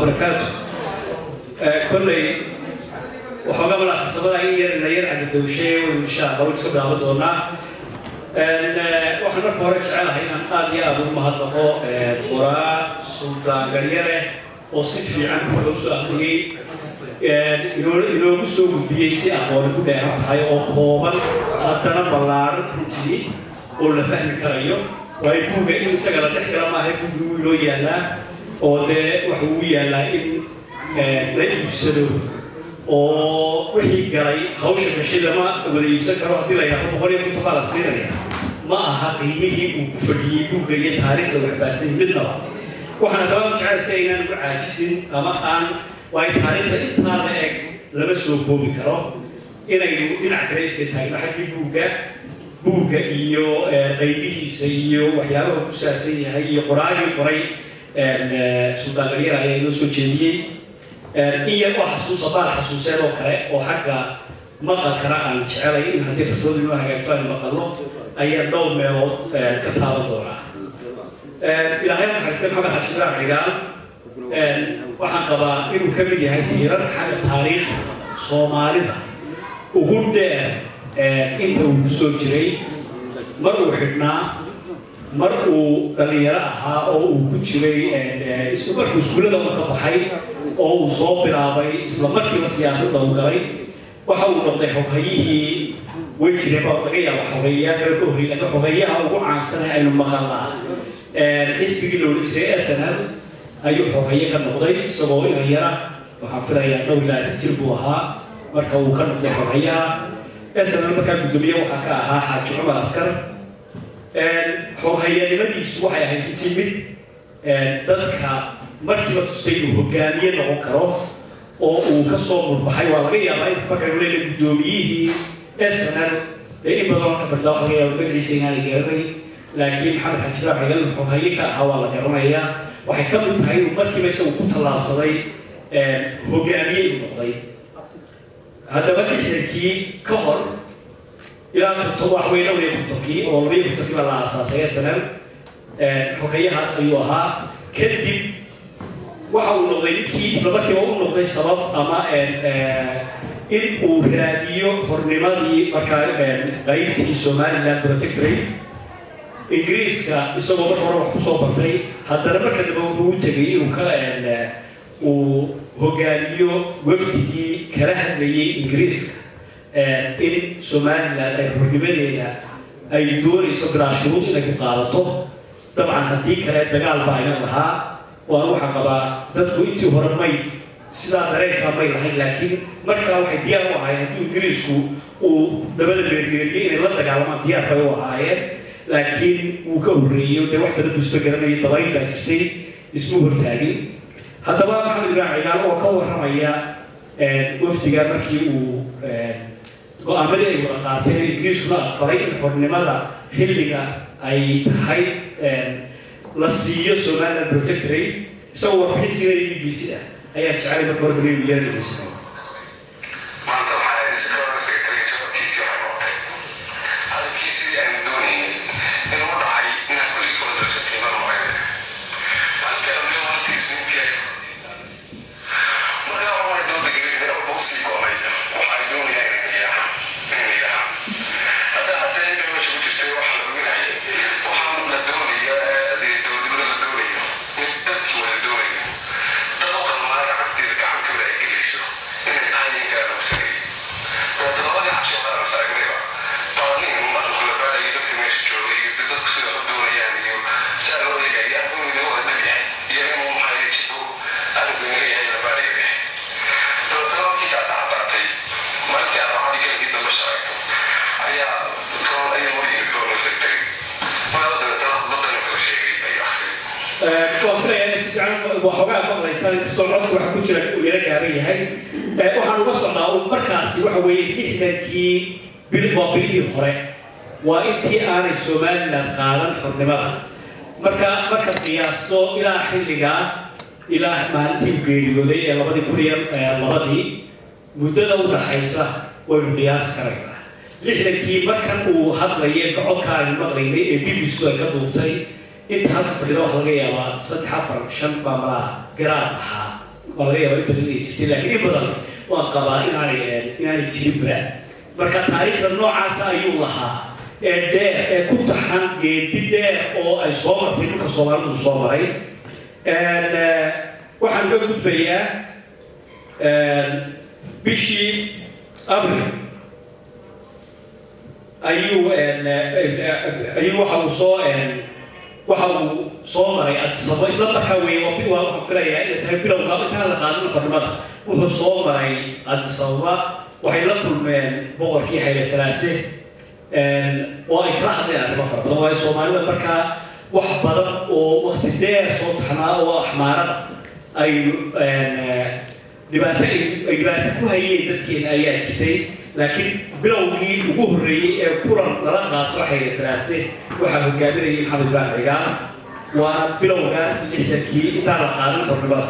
وبركاته. كل وحوجا بلا خسارة ير عند الدوشة وإن شاء الله ونسكب على دورنا. وحنا كورج على هنا قاضي أبو مهضبو قراء سلطان قريرة وصف عن كل سؤالي إنه سوق بيسي أقول كده هاي أقوال حتى بلار كتير ولا فهم كرايو ويكون بين سجل تحكي ما هي كلو يلا أو ده وهو يلا إن لا يفسدوا أو وهي جاي هوش مشي لما ولا يفسد كراهتي لا يأخذ بقولي كنت على السيرة ما أحقيمه وفريق وجاي تاريخ وحباسين منه وحنا تمام مش عارف سينا عاجزين أما أن وأي تاريخ الإنتهاء لما سوقه بكرة إن عكريس تاعي ما حد بوجا إيو غيبه سيو وحياه كساسي هي قرآن سلطان غير عليه نسخ جديد إيه وحسوس طال حسوسين وكره وحاجة مقال كراء الشعري إن هذه الصورة ما هي كتير مقالة أي الدول ما كتاب الدورة إلى هاي محسن محمد حشرة عقال وحقبا إنه كمل هاي تيران حاجة تاريخ صومالي وجود أنت وسوتشري مرة وحدنا مرة دليلها أو وجودشري اسمه كسبولة ده مكبحي أو صوب العبي إسلامك السياسة ده مكبحي وحاول نقطع حقيه ويجري بقية وحقيه كالكهري لكن حقيه هو عن سنة أي مخالة الحزب اللي يجري السنة أي حقيه كان نقطع سبوي غيره وحفظها يا دولة تجربوها مركو كان نقطع حقيه السنة المكان الدنيا وحكاها حاج عمر عسكر حقيه لمدي سوحي هاي تيمد dadka markiiba tusaynu hogaamiye noqon karo oo uu ka soo murbaxay waa laga yaabaa in marka uu leeyahay gudoomiyihii SNL in badan ka barda waxa laga yaabaa magaciisa inaan garanay laakiin maxamed xaji baa ciidan xoghaye ka ahaa waa la garanayaa waxay ka mid tahay inuu markiiba isagu ku tallaabsaday hogaamiye noqday haddaba xilkii ka hor ilaa wax weyn oo leeyahay oo leeyahay baa la aasaasay SNL حكاية سيوها كذب وحاول نغيركي سبب كم أقول نغير سبب أما إن أوراديو هرنمادي مكان غيرتي سومالي لاند بروتكتري إنجليز كسبب مرة خصوصا بطري حتى لما كذب أقول تجي وكان وهجانيو وفتي كره لي إنجليز إن سومالي لاند هرنمادي أي دور يسقط شروط إنك قالته طبعا هديك دجال باين لها وأروح قبا تدخل أنت وهرميز سلا دريك هرميز لكن مركب واحد ديار وهاي إنجليزكو ودبل البرجيين لا دجال ما ديار باي وهاي لكن وكوري وده واحد المستقرن يطلعين بتشتري اسمه برتالي هذا بقى محمد بن عيال وكور رمية وفتي مركي وعمل ورقاتين إنجليزكو طريق الحرنمة هلقة أي هاي لسيو سومالي بروتكتري سوى بحسي بيسي أي أشعار بكور بني مليون بيسي ما أنت الحالة نسكر سكرتري شو بيسي وحوطي هذا بيسي عندوني إنه وضعي إن كل يكون درجة ما معين أنا كلام اليوم أنت اسمي كي ما هو واحد دول دقيقة كذا بوصي قوي وحيدوني يعني هذا حتى إنه مش بتشتري واحد بقول وحوجات الله يسلمك استوعبت وحكون شرك ويرجع عليه هاي وحنوصل ناو مركزي وحوي إحداكي بالبابليه خرق وإنتي أنا السومال نقالن حرنمها مركز قياسته إلى حلقة إلى ما أنتي بقولي إلى بدي كوريا لبدي مدة حيسة والقياس كريمة لحداكي مركز وهذا يقعد كان المغربي بيسوي كدوتي أنت هذا في الوقت اللي يلا صدق حفر شنبا ما قرابها والله يا ولد اللي يجي لكن يبغى وقبا إن تجيب marka taariikhda noocaas ayuu lahaa كنت حن جديد أو الصومر تلك الصومر الصومري وحن نقول بيا بشي أبرد أيوه وحو صومري الصومر إسلام بحوي وفريا إذا تبي لو قابل هذا قانون البرلمان وهو صومري الصومر وحيلكم من بوركي حيل سلاسة وإكراه يعني مفرد هو الصومالي بركة وحبض ووقت الدير صوت حماء وأحمارة أي دباتكو هي تذكين أيات كتير لكن بلوغي وجهري كورا لرقة طرحي سلاسة وحبه قابلي محمد بن عقام وبلوغا اللي تذكي إطار قانون البرلمان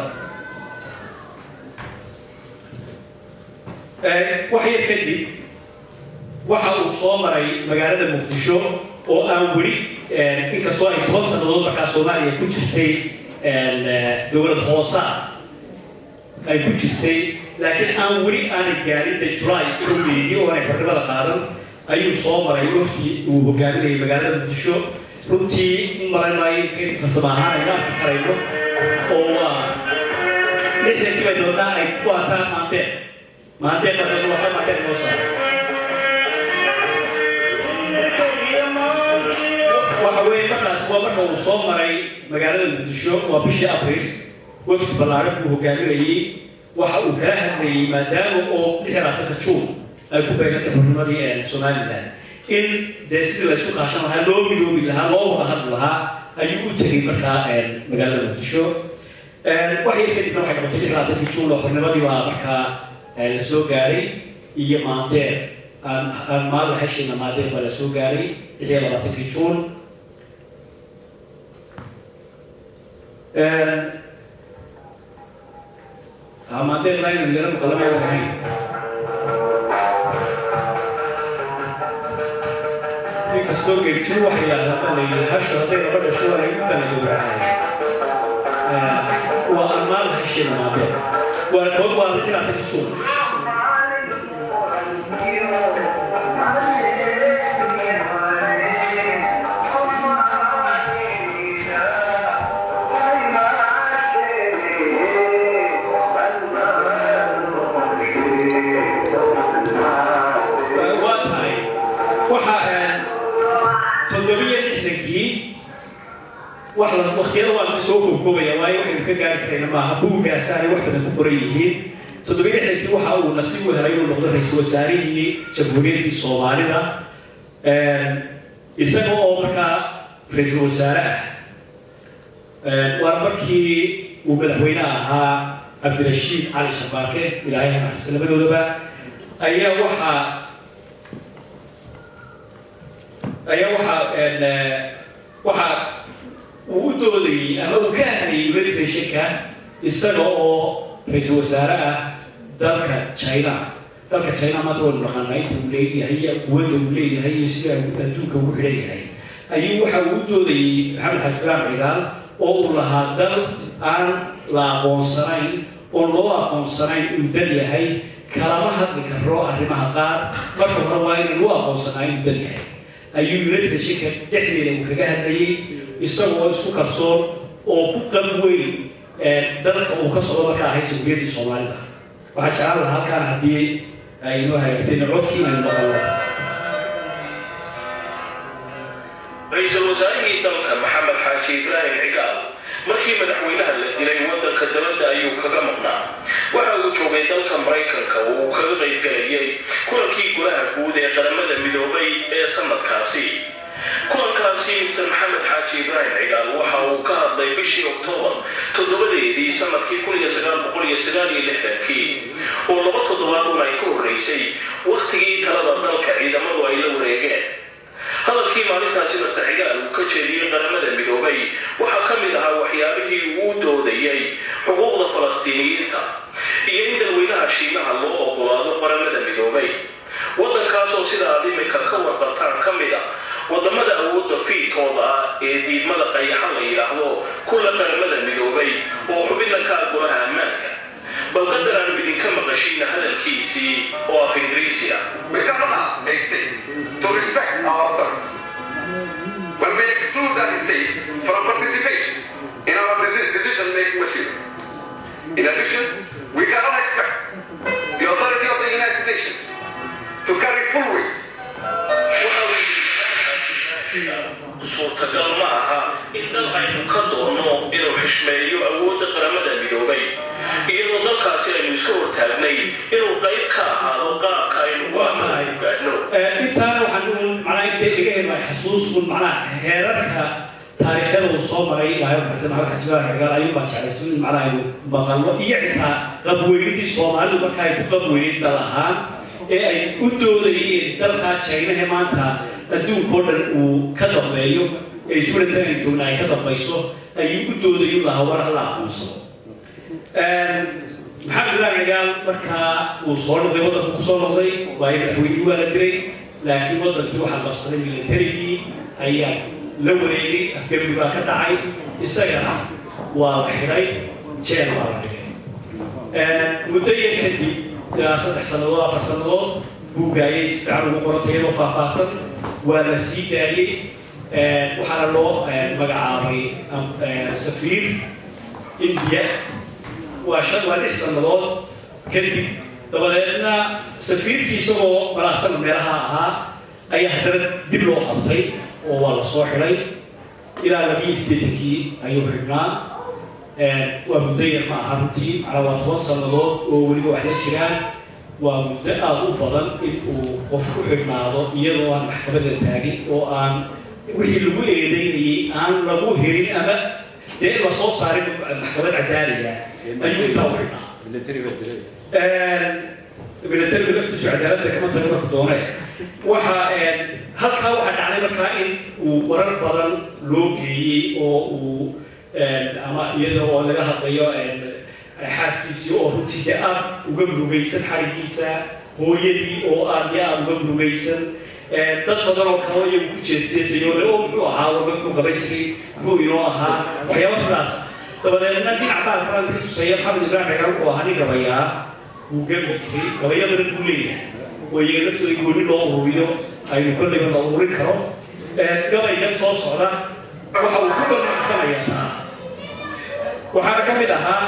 waxay kadib waxa uu soo maray magaalada Muqdisho oo aan wali inkastoo ay 10 sanadood markaa Soomaaliya ku jirtay dawlad hoose ay ku jirtay laakiin aan wali aan gaarin July oo ay xornimada qaadan ayuu soo maray waqti uu hogaaminayay magaalada Muqdisho runtii maray in farsamaha ay ka karayno oo waa lixdan kilomitir ay ku ataan maantee ما عندك ما عندك موسى وحوي مركز ومركز وصومري مقالة المدشو وبشي أبريل وقت بلارك وهو قابلي وحو كراهة لي ما دام أو نحرة تكتشون الكوباية تفرمري الصومالي الآن إن دسي لشوك عشان هلو بيومي لها لو وهد لها أيو تري مركز مقالة المدشو وحي كده نوحي كما تلي نحرة تكتشون وحرمري ومركز السوق جاري هي مادة المال هالشيء مادة ولا سوق جاري هي ولا تكيشون مادة لاين من غير مقدمة ولا هاي السوق جاري شو واحد اللي هالشرطين بدأ شو اللي يبغى يدور عليه والمال هالشيء مادة والكود والحين أتكلم واتهاي وحا تدبير إحداكي واحد واختيار والد سوق كوبيا واي واحد كجار كنا ما هبوق جاساري واحد كبريه تدبير إحنا كي واحد أو نصيب وهرايو النقطة رئيس وزاري جمهورية الصومال ده يسمى أمريكا رئيس وزراء وأمريكي وبالحوينها عبد الرشيد علي شباكة إلهي محسن بدولبا أيه واحد ودولي أما وكاني بدي شكا السنة رئيس وزراء دلك تشاينا ما تقول مخاناي تولي هي ودولي هي سيا أدوك وحلي هي أيوة ودولي محمد حجرام عقال أو لها دل عن لا بونسرين أو لا بونسرين الدنيا هي كلامها ذكروا أهلها قار بركوا رواين لا بونسرين الدنيا هي أيوة بدي شكا يحلي لمكجاه هي isagoo isku kalsoon oo ku qalweyn dalka uu ka soo markaa hay jumhuriyadda Soomaalida waxa jeclaan lahaa halkaan hadii ay noo hay'ateen codkiina maqalo ra'iisul wasaarihii dalka Maxamed Xaaji Ibrahim Cigaal markii madaxweynaha la dilay wadanka dibadda ayuu kaga maqnaa waxa uu joogay dalka Mareykanka oo uu kaga qayb galayay kulankii golaha guud ee qaramada midoobay ee sanadkaasi kulankaasi Mr. Maxamed Xaaji Ibrahim Cigaal waxa uu ka hadlay bishii Oktoobar 7 sanadkii 1969 oo laba toddobaad ay ku horeysay waqtigii talada dalka ciidamadu ay la wareegeen hadalkii maalintaasi Mr. Cigaal uu ka jeediyay qaramada midoobay waxa ka mid ahaa waxyaabihii uu doodayay xuquuqda Falastiiniyiinta iyo in dadweynaha Shiinaha loo ogolaado qaramada midoobay wadankaas oo sida aad imika ka warqabtaan ka mid ah wadamada awoodda fiidkooda ee diidmada qayaxan la yiraahdo kulla qaramada midoobay oo xubinna ka golaha ammaanka bal qadar aanu idinka maqashayna hadalkiisii oo af Ingiriisi ah. We cannot ask a state to respect our authority when we exclude that state from participation in our decision-making machine. In addition, we cannot expect the authority of the United Nations to carry full weight. suurtagal ma aha in dal aynu ka doono inuu xishmeeyo awoodda qaramada midoobay iyadoo dalkaasi aynu iska hortaagnay inuu qayb ka ahaado qaabka aynu gaadhno. intaana waxaan macnaha intay iga helay xasuusun macnaha heerarka taariikhada uu soo maray ilaahay maxamed maxamed xajibaar cigaal ayuu baan jeclaysan in macnaha aynu maqalno iyo xitaa qabweynidii soomaalidu marka ay ku qabweyneyd dal ahaan ee ay u doodayeen dalka China maanta adduunkoo dhan uu ka dambeeyo ee suuladaan ay joognaa ay ka dambayso ayuu u doodayo laha war la aqoonsado. maxamed cigaal markaa uu soo noqday waddanku ku soo noqday waa madaxweynihii waa la diray laakiin waddankii waxaa qabsaday militarigii ayaa la wareegay afgembi baa ka dhacay isagana waa la xidhay jeel baa la dhigay muddo yar kadib ilaa 3 sannadood 4 sannadood buu gaayay si fiican ugu qorantay iyadoo faahfaahsan waa la sii daayay waxaana loo magacaabay safiir India waa 6 sannadood kadib dabadeedna safiirkii isagoo malaasan meelaha ahaa ayaa haddana dib loo qabtay oo waa la soo xidhay ilaa 28kii ayuu xidhnaa waa muddo yar ma aha runtii macnaa waa 10 sannadood oo weliba wax la jiraan waa muddo aad u badan in uu qof ku xidhnaado iyadoo aan maxkamadda taagin oo aan wixii lagu eedeynayay aan lagu helin ama dee la soo saarin maxkamad cadaaliya ayuu intaa u xidhnaa militariga laftiisu cadaaladda kama tago marka doone halkaa waxaa dhacday markaa in uu warar badan loo geeyey oo uu ama iyada oo laga hadlayo xaaskiisii oo runtii dee aad uga murugaysan xarigiisa hooyadii oo aad iyo aad uga murugaysan dad badan oo kale iyagu ku jeesteesayo le oo muxuu ahaa warba muxuu qaban jiray muxuu inoo ahaa waxyaaba sidaas dabadeedna dhinac baa kala ka tusaya maxamed ibraahim cigaal wuxuu ahaa nin gabayaa wuu gabi jiray gabayadana buu leeyahay oo iyaga laftooda gooni loo ururiyo aynu kolleyba la ururin karo gabaygan soo socda waxa uu ku barnaamijsanayaa taa waxaana ka mid ahaa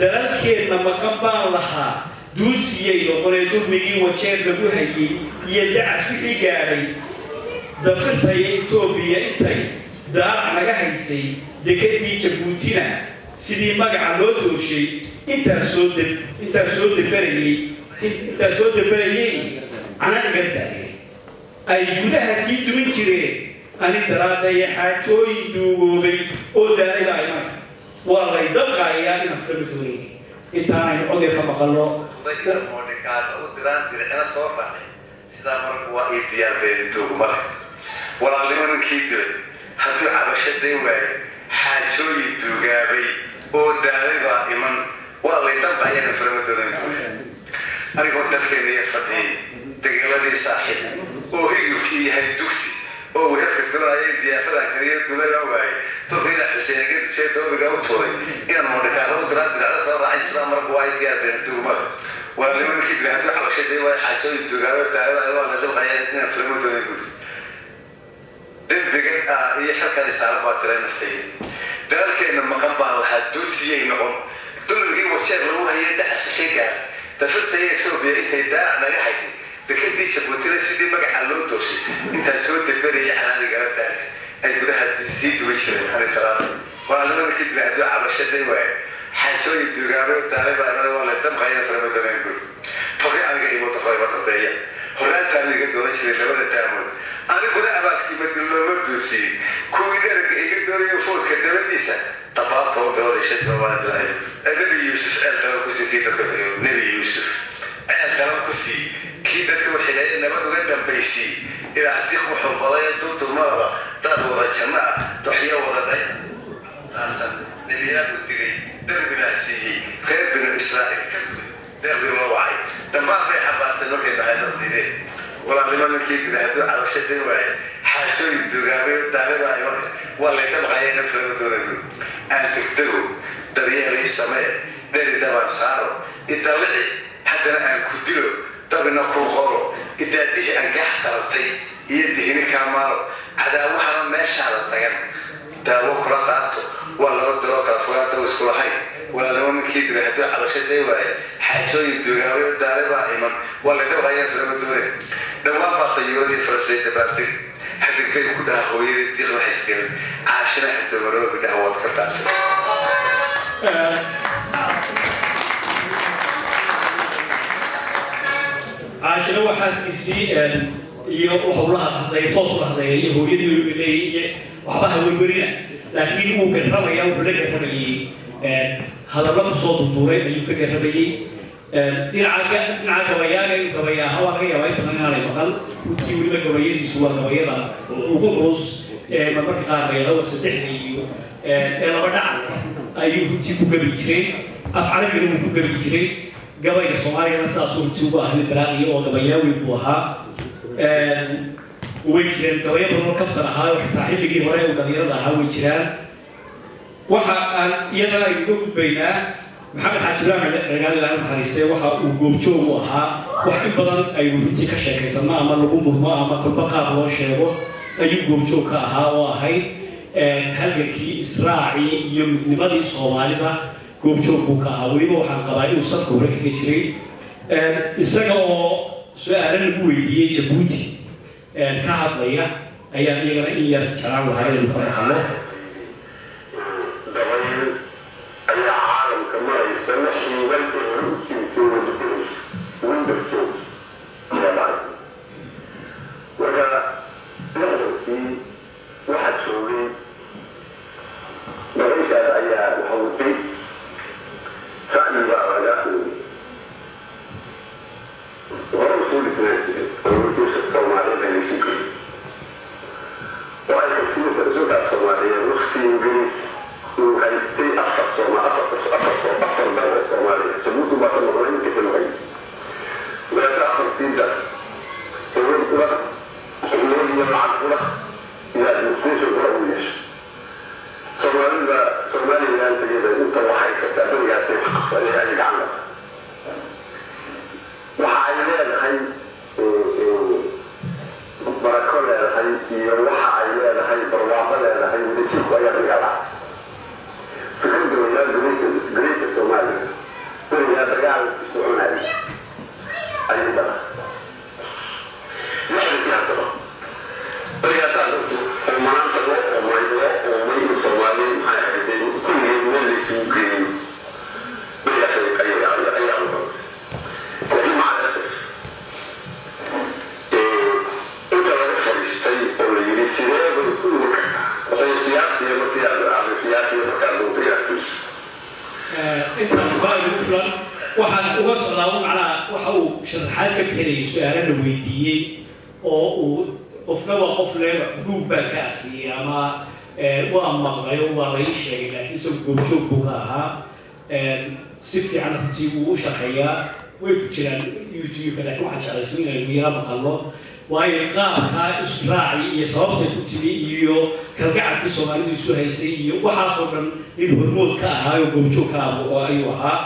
dalalkeedna maqan baan lahaa duusiyey noqonee dulmigii wajeer lagu hayay iyo dacas wixii gaadhay dafirtaya Itoobiya intay daac naga haysay dekadii Jabuutina sidii magaca loo dooshay intaa soo debarayay anaga taagay ay gudaha sii dumin jireen ani daraadaya xaajooyin duugoobay oo daalay baa waa la dabqayaa in afsami doonay intaanaynu codey ka maqalno u diraan dircina soo raacay sidaa marka waa ii diyaar beedi duugmale walaalnimo ninkii dilay hadduu cabashaday waaye xaajooyin duugaabay oo daalay baa iman waa lay dabqayaan afsami doonay anigoo dalkeena iyo fadhiyay dagaaladii saaxiib oo higirkii yahay dugsi oo weerka doonayay diyaafadan kaliya duulada waaye تغير حسين قد شيء دوبي قاعد طولي إن المدركان هو دراد على صار عين سلام مرق وايد قاعد بينتوما ولا من كده هذا على شيء ده واحد حاجة يدوقها ده ولا نزل قاعد اثنين في المدن يقول ده بقى هي شركة لسعر باترة نفسية ده كأن المقام على حدود زي نعم دول اللي وشير لو هي ده أساسي قال ده فت هي شو بيعيد ده أنا يحكي ده كده يشبوتي سيدي ما قاعد دوشي أنت شو تبري حنا قال ده أي بدها تزيد ويشرب هذا الكلام وأنا لما كنت بهدوء على الشدة واحد حاجوي الدجاجة والتعليم أنا ولا تبغى ينفر مثلا يقول طبيعي أنا جاي متقارب طبيعي هلا تعمل كده ويشرب لما تعمل أنا كنا أبغى كلمة لما دوسي كوي ده يقدر يفوت كده بديسة طبعا فوق ده ولا شيء سوى أنا بلاي النبي يوسف قال ترى كوسي كده النبي يوسف قال ترى كوسي كده كده حاجة إنما تقدم بيسي إلى حديق محبضين ضد المرضى تدور الجماعة تحيا وضعي تاسا نبيات الدقي درب ناسي خير بن إسرائيل كذب درب الوعي دماغ بي حبات النوكي بهذا الدقي ولا لمن كيف بهدو على شد الوعي حاجة الدقابي والتعليم ولا تبغى ينفر الدنيا أن تكتبوا دريال السماء dheri dabaan saaro idalici haddana aan ku dilo dabina ku qoro idaadihii aan gax qaratay iyo dihini kaa maalo cadaawaxana meeshaada tagan daawo kula qaarto waa laba daloo kala fogaanta isku lahayn walaalnimo ninkii dilay hadduu cabasho day waaye xaajooyin duugaabayo daale baa iman waa la dhawqayaan filama doone dhawaan baa dayuuradii farasay dabaaldeg hadigday ku dhaha hooyadii diiqda xiskelin caashina xadoomaroo bidhaha waad ka dhaafay caashina waxaaskiisii iyo wuxuu la hadlay toos u hadlay iyo hooyadii leeyay waxba hawerwerina laakiin uu garramaya wuxuu la garramayay hadallo kusoo dunduuray ayuu ka garramayay dhinaca gabayaaga inuu gabayaaha waa laga yaabaa in badan inaanay maqal runtii weliba gabayadiisu waa gabayada ugu culus marmarka qaar bayadawa saddexda iyo laba dhacal ayuu runtii ku gabi jiray af carabigana wuu ku gabi jiray gabayga soomaaliyana sidaasuu runtii ugu ahlay balaaqiya oo gabayaaweyn buu ahaa way jireen gabayo badan oo kaftan ahaa oo xitaa xilligii hore uu dhalinyarada ahaa way jiraan waxa aan iyadana aynu uga gudbaynaa maxamed xaaji ibraahim cigaal ilaahay naxariistay waxa uu goobjoog u ahaa wax in badan aynu runtii ka sheekaysano ama lagu murmo ama kolba qaab loo sheego ayuu goobjoog ka ahaa oo ahayd halgankii israacii iyo midnimadii soomaalida goobjoog buu ka ahaa weliba waxaan qabaa inuu safka hore kaga jiray isaga oo su-aalo lagu weydiiyey jabuuti ka hadlaya ayaan iyagana in yar jeclaan lahaa inaynu ka maqalno waxaan uga socdaa macnaha waxa uu sharaxaad ka bixinayay su-aalo la weydiiyey oo uu qofna waa qof le buug baa ka akhriyay ama waa maqlay oo waa laii sheegay laakiin isagu goobjoog buu ka ahaa si fiican runtii uu u shaqeeyaa way ku jiraan youtube-ka laakiin waxaan jeclaysan inaynu yara maqalno waayo qaabka israaci iyo sababtay ku timi iyo kalgacalkii soomaalidu isu haysay iyo waxaasoo dhan in hormood ka ahaayo goobjoog ka ah ayuu ahaa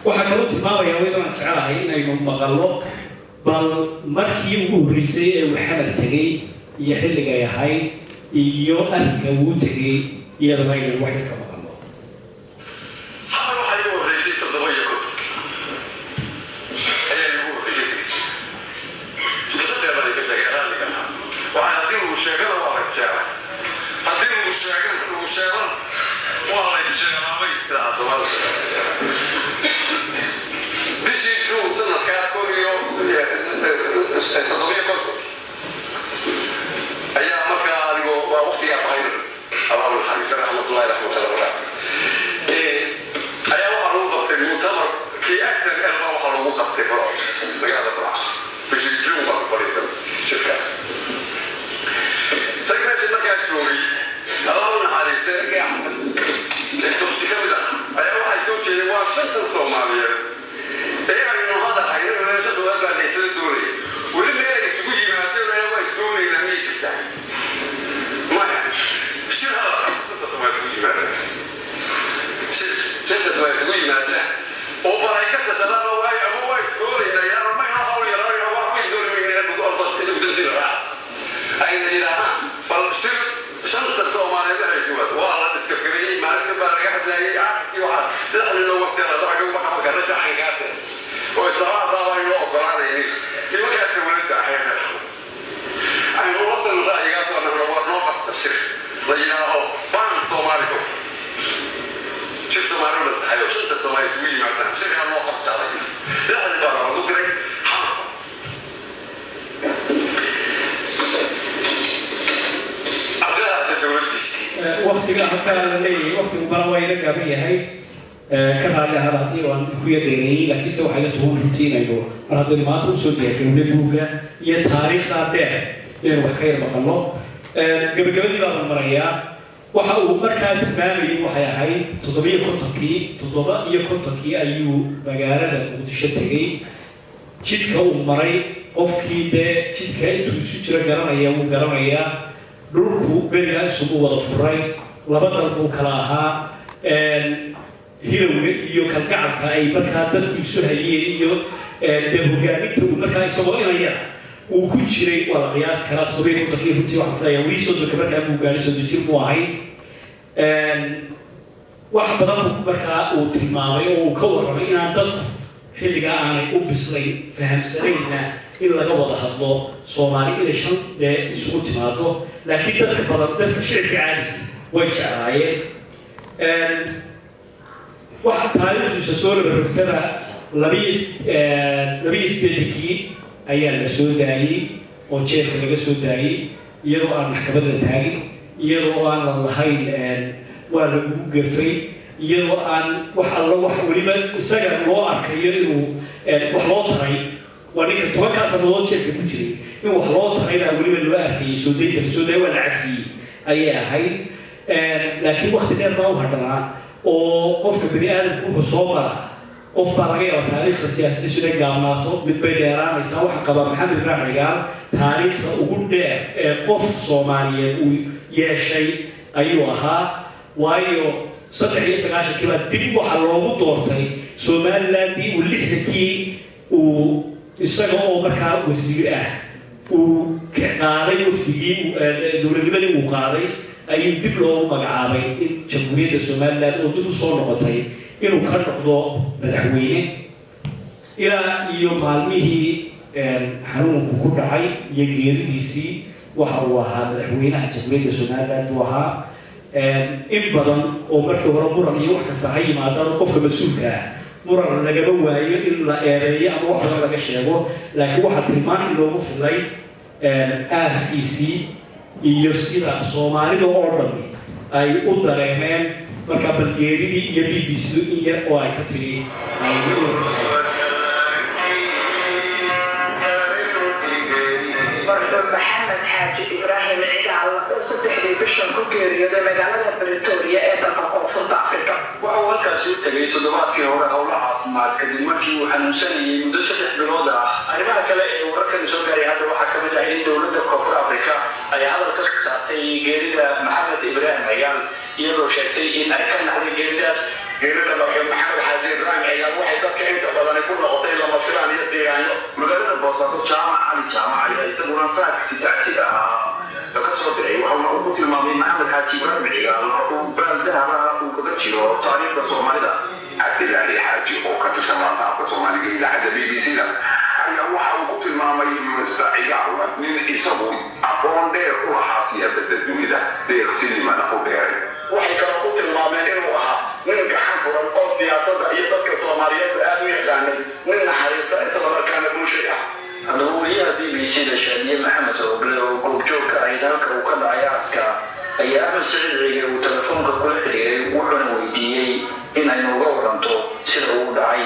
waxaa kaloo tilmaamayaa waydan jecelahay inaynu maqalno bal markii ugu horreysay ee uu xamar tegay iyo xilligay ahayd iyo arrinka uu tegay iyadana inaynu wax ka maqalno xamar waxay ugu horreysay 7 iyo 10 ayaa ugu horreysay sidoo kale ka tagay raalliga waxaan haddii uu sheegana waa la sheegay haddii uu sheegana waa la sheegay taa Soomaalida bishii June sanadkaas koriyo toddobiyo konton ayaa markaa adigoo waa waqtigaa bahayna allahu naxariista raxmatullahi raxmatullahi ayaa waxaa lagu qabtay mu'tamar kii axsan elba waxaa lagu qabtay magaalada Burca bishii June baa ku fadhiisan shirkaas tag meesha markaa joogay allahu naxariista dugsi ka mid ah ayaa waxay soo jeedeen waa shantan Soomaaliyeed ayaynu hadal hayno meesha su'aal baa leysay doonay weli meel isugu yimaadeen ayaa waa isdoonayna mid jirta ma shir hada dadka Soomaaliyeed ku yimaadeen shir isugu yimaadeen سلام واي أبو واي سوري ده يا رب ما يحاول يراعي واحد يدور من غير بقول تصدق وتنزل راح أين إلى فالسر شنطة الصومالية اللي هيسوات والله تستفكرين ما عرفت بقى قاعد لاقي أحد واحد لحن لو وقت أنا ضحك وما كان كان رجع عن كاسر وصراحة ضاوي يوقف على يعني في وقت ولد أحيانا أنا والله الرأي قاسر أنا نوع تفسير رجينا هو بان الصومالي كوف شو الصومالي ولا تحيو شنطة الصومالي سوي ما تعرف شو كان موقف تعرف لحن بقى لو تري حرب waqtiga halka la leeyahay waqtigu bala way la gaaban yahay ka raali hadii waan ku yadeeyay laakiin se waxa la tuhun rutiinayo mar haddii maanta uu soo diyaariyay buuga iyo taariikhda dheer inuu wax ka yar maqlo gabagabadii baan marayaa waxa uu markaa tilmaamayay waxay ahayd 7 ayuu magaalada Muqdisho tagay jidka uu maray qofkii jidka intuu isu jira garanaya uu garanayaa dhulku beriga isugu wada furay laba dalbu kala ahaa hilowga iyo kalgacalka ay markaa dadku isu hayeen iyo hogaaminta uu markaa isagoo inaya uu ku jiray wada qiyaas kala 7 runtii waxaan filayaa weli sodonka markaa uu gaaray soddon jir buu ahay wax badan markaa uu tilmaamay oo uu ka warramay inaan dadku xilligaa aanay u bislay fahamsanayna in laga wada hadlo Soomaali inay shan isugu timaado laakiin dadka badan dadka shirka caadi way jeclaayeen waxa taariikhdiisa soo rogtada 22 ayaa la soo daayay oo jeelka laga soo daayay iyadoo aan maxkamadda taagin iyadoo aan la lahayn waa lagu gafay iyadoo aan wax alla wax waliba isaga loo arkayo inuu wax loo taray ونيك توقع سنوات شيء كبير إنه وحلات هنا أولي من الوقت يسودي تسودي ولا عفي أي هاي لكن وقت ده ما هو هذا وقف بني آدم كله صوبة قف برجع وتاريخ السياسة تسودي جامعته بتبدأ يسوي حقبة محمد بن رجال تاريخ وجود قف صومالي ويشي أيوة ها وايو صدق يسقاش كذا دين وحلوه دورتي سومالي واللي حكي isaga oo markaa wasiir ah uu ka qaaday wafdigii dawladnimada uu qaaday ayuu dib loo magacaabay in jamhuuriyadda Soomaaliland oo dib u soo noqotay inuu ka noqdo madaxweyne ilaa iyo maalmihii xanuunku ku dhacay iyo geeridiisii waxa uu ahaa madaxweynaha jamhuuriyadda Soomaaliland uu ahaa in badan oo markii hore muran iyo wax kasta ha yimaadaan qofka mas'uulka ah muran lagaba waayo in la eedeeyo ama wax laga sheego laakiin waxa tilmaan loogu fulay aaskiisii iyo sida Soomaalida oo dhan ay u dareemeen marka balgeeridii iyo BBC iyo oo ay ka tiri محمد حاج إبراهيم عيال صدحي بشر كوكيري ده مجالات بريطانيا إدقاق في أفريقيا وأول كاسيو تجي تدمر في هورا أو لا عاصمة كذي مركي وحنوسني مدرسة بنودا أنا ما كلا وركن زوجي هذا وحكم جاهين دولة كفر أفريقيا أي هذا القصة تي جري محمد إبراهيم عيال يدور شيء إن كان على جري geerida markay maxamed xaaji ibraahim ayaa waxay dadka inta badan ku noqotay lama filaan iyo deegaanyo magaalada boosaaso jaamac ali jaamac ayaa isaguna faagsi tacsi ah ka soo diray waxa uu ku tilmaamay maxamed xaaji ibraahim ciyaal oo baaldahaba uu kaga jiro taariikhda Soomaalida cabdilaali xaaji oo ka tirsan maanta Soomaaliga idaacadda BBC-da ayaa waxa uu ku tilmaamay mustaciyaal nin isagu aqoon dheer u lahaa siyaasadda dunida deeqsinimada u dheeray waxay kaloo ku tilmaameen inuu ahaa nin gacan furan oo siyaasadda iyo dadka Soomaaliyeed aad u yaqaanay nin naxariista isla markaana bulshada ah adawriyaha BBC-da Shaadiye Maxamed Ogle oo goobjoogka ah dalka uu ka dhacay aaska ayaa Ahmed Saciid Ciige uu telefoonka kula xiriiray wuxuuna weydiiyey in ay nooga waranto sida uu dhacay